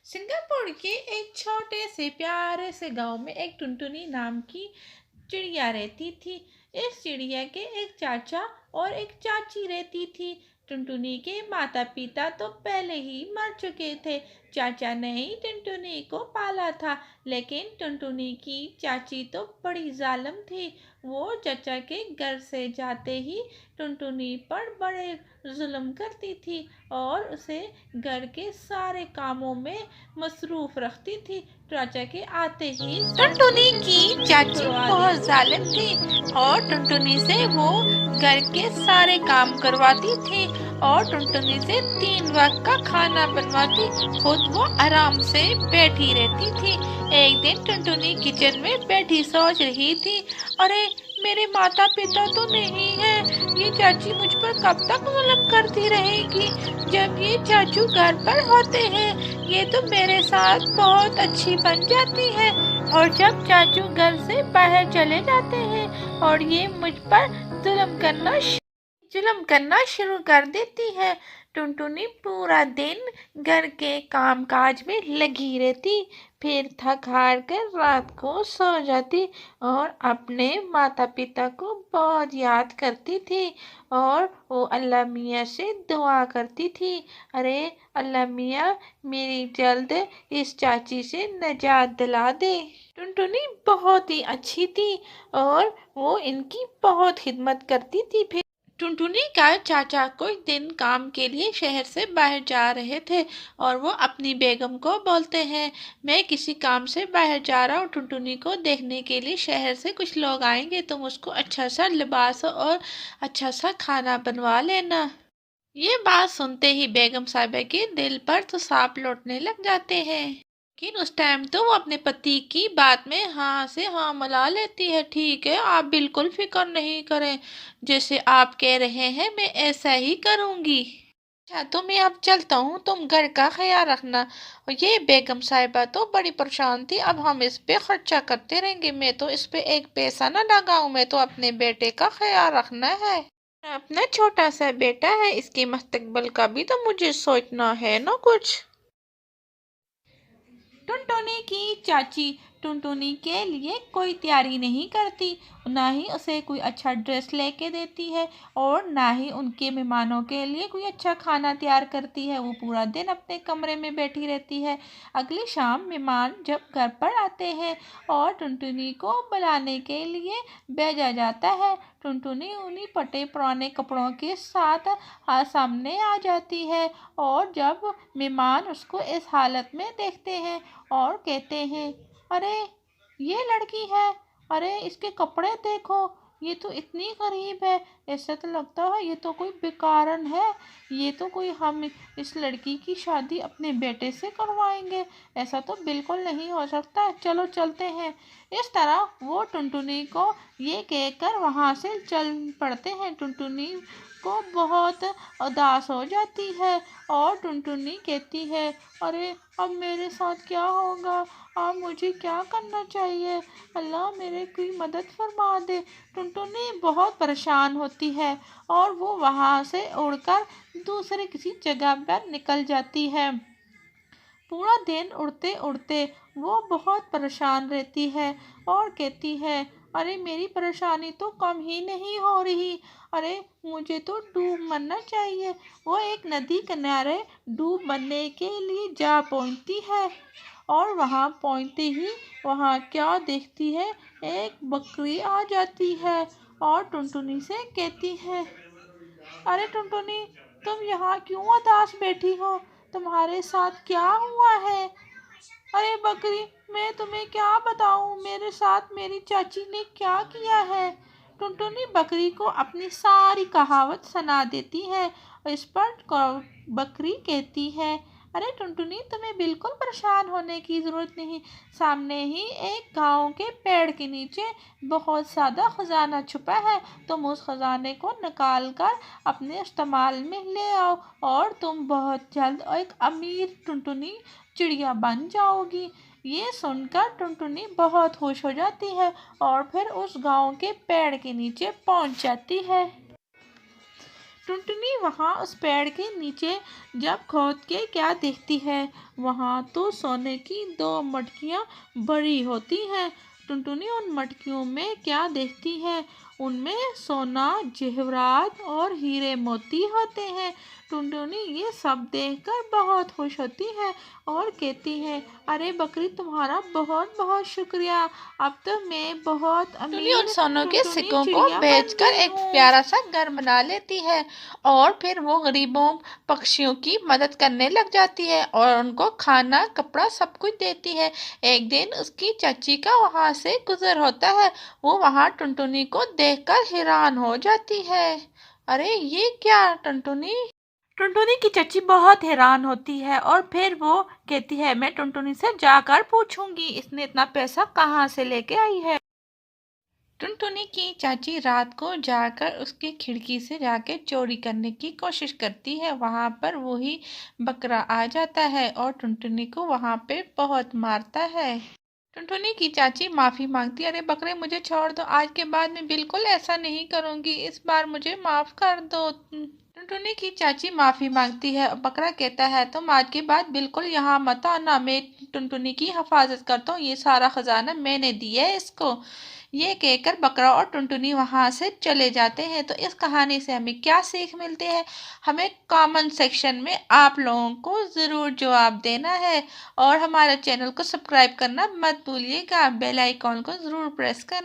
Singapore के एक छोटे से प्यारे से गांव में एक टुनटुनी नाम की चिड़िया रहती थी। इस चिड़िया के एक चाचा और एक चाची रहती थी। टुनटुनी के माता पिता तो पहले ही मर चुके थे। चाचा ने ही टुनटुनी को पाला था, लेकिन टुनटुनी की चाची तो बड़ी जालिम थी। वो चाचा के घर से जाते ही टुनटुनी पर बड़े जुल्म करती थी और उसे घर के सारे कामों में मसरूफ रखती थी। चाचा के आते ही टुनटुनी की चाची बहुत जालिम थी और टुनटुनी से वो घर के सारे काम करवाती थी और टुनटुनी से 3 वक्त का खाना बनवाती। खुद वो आराम से बैठी रहती थी। एक दिन टुनटुनी किचन में बैठी सोच रही थी, अरे मेरे माता पिता तो नहीं है, ये चाची मुझ पर कब तक जुल्म करती रहेगी जब ये चाचू घर पर होते हैं। ये तो मेरे साथ बहुत अच्छी बन जाती है और जब चाचू घर से बाहर चले जाते हैं और ये मुझ पर जुल्म करना शुरू कर देती है। टुनटुनी पूरा दिन घर के काम काज में लगी रहती, फिर थक हार कर रात को सो जाती और अपने माता पिता को बहुत याद करती थी और वो अल्लाह मियाँ से दुआ करती थी, अरे अल्लाह मियाँ मेरी जल्द इस चाची से निजात दिला दे। टुनटुनी बहुत ही अच्छी थी और वो इनकी बहुत खिदमत करती थी। फिर टुनटुनी का चाचा कुछ दिन काम के लिए शहर से बाहर जा रहे थे और वो अपनी बेगम को बोलते हैं, मैं किसी काम से बाहर जा रहा हूँ, टुनटुनी को देखने के लिए शहर से कुछ लोग आएंगे, तुम उसको अच्छा सा लिबास और अच्छा सा खाना बनवा लेना। ये बात सुनते ही बेगम साहिबा के दिल पर तो सांप लौटने लग जाते हैं, लेकिन उस टाइम तो वो अपने पति की बात में हाँ से हाँ मिला लेती है। ठीक है, आप बिल्कुल फिक्र नहीं करें, जैसे आप कह रहे हैं मैं ऐसा ही करूँगी। अच्छा तो मैं अब चलता हूँ, तुम घर का ख्याल रखना। और ये बेगम साहिबा तो बड़ी परेशान थी, अब हम इस पे खर्चा करते रहेंगे, मैं तो इस पे एक पैसा ना लगाऊं, मैं तो अपने बेटे का ख्याल रखना है। अपना छोटा सा बेटा है, इसके मुस्तकबिल का भी तो मुझे सोचना है ना कुछ। टुनटुनी की चाची टुनटुनी के लिए कोई तैयारी नहीं करती, ना ही उसे कोई अच्छा ड्रेस लेके देती है और ना ही उनके मेहमानों के लिए कोई अच्छा खाना तैयार करती है। वो पूरा दिन अपने कमरे में बैठी रहती है। अगली शाम मेहमान जब घर पर आते हैं और टुनटुनी को बुलाने के लिए भेजा जाता है, टुनटुनी उन्हीं फटे पुराने कपड़ों के साथ सामने आ जाती है और जब मेहमान उसको इस हालत में देखते हैं और कहते हैं, अरे ये लड़की है, अरे इसके कपड़े देखो, ये तो इतनी गरीब है, ऐसा तो लगता है ये तो कोई बेकारन है, ये तो कोई हम इस लड़की की शादी अपने बेटे से करवाएंगे, ऐसा तो बिल्कुल नहीं हो सकता, चलो चलते हैं। इस तरह वो टुनटुनी को ये कहकर वहाँ से चल पड़ते हैं। टुनटुनी को बहुत उदास हो जाती है और टुनटुनी कहती है, अरे अब मेरे साथ क्या होगा, अब मुझे क्या करना चाहिए, अल्लाह मेरे कोई मदद फरमा दे। टुनटुनी बहुत परेशान होती है और वो वहाँ से उड़कर दूसरे किसी जगह पर निकल जाती है। पूरा दिन उड़ते उड़ते वो बहुत परेशान रहती है और कहती है, अरे मेरी परेशानी तो कम ही नहीं हो रही, अरे मुझे तो डूब मरना चाहिए। वो एक नदी किनारे डूब मरने के लिए जा पहुंचती है और वहां पहुंचते ही वहां क्या देखती है, एक बकरी आ जाती है और टुनटुनी से कहती है, अरे टुनटुनी तुम यहाँ क्यों उदास बैठी हो, तुम्हारे साथ क्या हुआ है। अरे बकरी मैं तुम्हें क्या बताऊं, मेरे साथ मेरी चाची ने क्या किया है। टुनटुनी बकरी को अपनी सारी कहावत सुना देती है और इस पर बकरी कहती है, अरे टुनटुनी तुम्हें बिल्कुल परेशान होने की ज़रूरत नहीं, सामने ही एक गांव के पेड़ के नीचे बहुत ज़्यादा खजाना छुपा है, तुम उस खजाने को निकाल कर अपने इस्तेमाल में ले आओ और तुम बहुत जल्द एक अमीर टुनटुनी चिड़िया बन जाओगी। ये सुनकर टुनटुनी बहुत खुश हो जाती है और फिर उस गांव के पेड़ के नीचे पहुंच जाती है। ٹنٹنی وہاں اس پیڑ کے نیچے جب کھود کے کیا دیکھتی ہے، وہاں تو سونے کی 2 مٹکیاں بڑی ہوتی ہیں۔ ٹنٹنی ان مٹکیوں میں کیا دیکھتی ہے، ان میں سونا، جواہرات اور ہیرے موتی ہوتے ہیں۔ ٹنٹنی یہ سب دیکھ کر بہت خوش ہوتی ہے اور کہتی ہے، ارے بکری، تمہارا بہت بہت شکریہ، اب تو میں بہت ٹنٹنی ان سونوں کے ٹنٹنی سکوں کو چڑیا بیچ بن کر گئی ایک ہوں۔ پیارا سا گھر بنا لیتی ہے اور پھر وہ غریبوں پکشیوں کی مدد کرنے لگ جاتی ہے اور ان کو کھانا، کپڑا سب کچھ دیتی ہے۔ ایک دن اس کی چاچی کا وہاں سے گزر ہوتا ہے، وہ وہاں ٹنٹنی کو دیکھ کر حیران ہو جاتی ہے۔ ارے یہ کیا ٹنٹنی؟ ٹنٹنی کی چچی بہت حیران ہوتی ہے اور پھر وہ کہتی ہے، میں ٹنٹنی سے جا کر پوچھوں گی اس نے اتنا پیسہ کہاں سے لے کے آئی ہے۔ ٹنٹنی کی چاچی رات کو جا کر اس کی کھڑکی سے جا کے چوری کرنے کی کوشش کرتی ہے، وہاں پر وہی بکرا آ جاتا ہے اور ٹنٹنی کو وہاں پہ بہت مارتا ہے۔ ٹنٹنی کی چاچی معافی مانگتی ہے، ارے بکرے مجھے چھوڑ دو، آج کے بعد میں بالکل ایسا نہیں کروں گی، اس بار مجھے معاف کر دو۔ ٹنٹنی کی چاچی معافی مانگتی ہے، بکرا کہتا ہے، تم آج کے بعد بالکل یہاں مت آنا، میں ٹنٹنی کی حفاظت کرتا ہوں، یہ سارا خزانہ میں نے دیا ہے اس کو۔ یہ کہہ کر بکرا اور ٹنٹنی وہاں سے چلے جاتے ہیں۔ تو اس کہانی سے ہمیں کیا سیکھ ملتی ہے؟ ہمیں کامنٹ سیکشن میں آپ لوگوں کو ضرور جواب دینا ہے اور ہمارے چینل کو سبسکرائب کرنا مت بھولیے گا، بیل آئیکن کو ضرور پریس کرنا۔